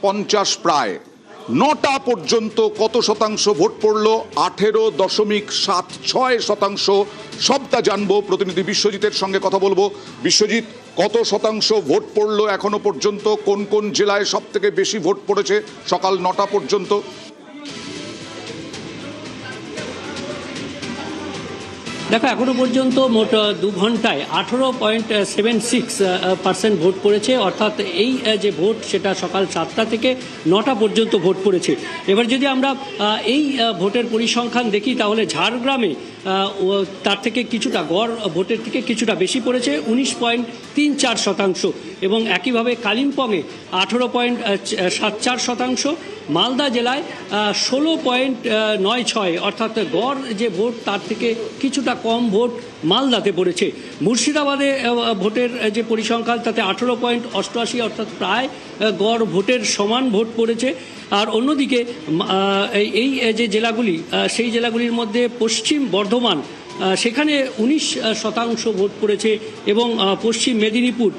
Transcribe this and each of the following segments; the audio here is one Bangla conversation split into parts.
50 প্রায় 9টা পর্যন্ত কত শতাংশ ভোট পড়লো? 18.76%। সবটা জানবো, প্রতিনিধি বিশ্বজিতের সঙ্গে কথা বলবো। বিশ্বজিৎ, কত শতাংশ ভোট পড়লো এখনো পর্যন্ত? কোন কোন জেলায় সব থেকে বেশি ভোট পড়েছে সকাল 9টা পর্যন্ত? দেখো, এখনো পর্যন্ত মোট 2 ঘন্টায় 18.76% ভোট পড়েছে। অর্থাৎ এই যে ভোট, সেটা সকাল 7টা থেকে 9টা পর্যন্ত ভোট পড়েছে। এবার যদি আমরা এই ভোটের পরিসংখ্যান দেখি, তাহলে ঝাড়গ্রামে তার থেকে কিছুটা, গড় ভোটের থেকে কিছুটা বেশি পড়েছে, 19.34%। এবং একইভাবে কালিম্পংয়ে 18.74%। মালদা জেলায় 16.96, অর্থাৎ গড় যে ভোট তার থেকে কিছুটা কম ভোট মালদাতে পড়েছে। মুর্শিদাবাদে ভোটের যে পরিসংখ্যান, তাতে 18.88, অর্থাৎ প্রায় গড় ভোটের সমান ভোট পড়েছে। আর অন্যদিকে এই যে জেলাগুলি, সেই জেলাগুলির মধ্যে পশ্চিম বর্ধমান, সেখানে 19% ভোট পড়েছে। এবং পশ্চিম মেদিনীপুর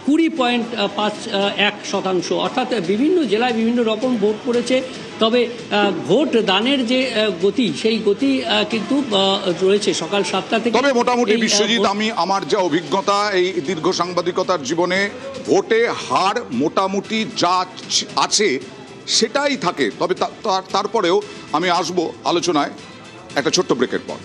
20.51%। অর্থাৎ বিভিন্ন জেলায় বিভিন্ন রকম ভোট পড়েছে। তবে ভোট দানের যে গতি, সেই গতি কিন্তু রয়েছে সকাল 7টা থেকে। তবে মোটামুটি বিশ্বজিৎ, আমি আমার যা অভিজ্ঞতা এই দীর্ঘ সাংবাদিকতার জীবনে, ভোটে হার মোটামুটি যা আছে সেটাই থাকে। তবে তারপরেও আমি আসবো আলোচনায় একটা ছোট্ট ব্রেকের পর।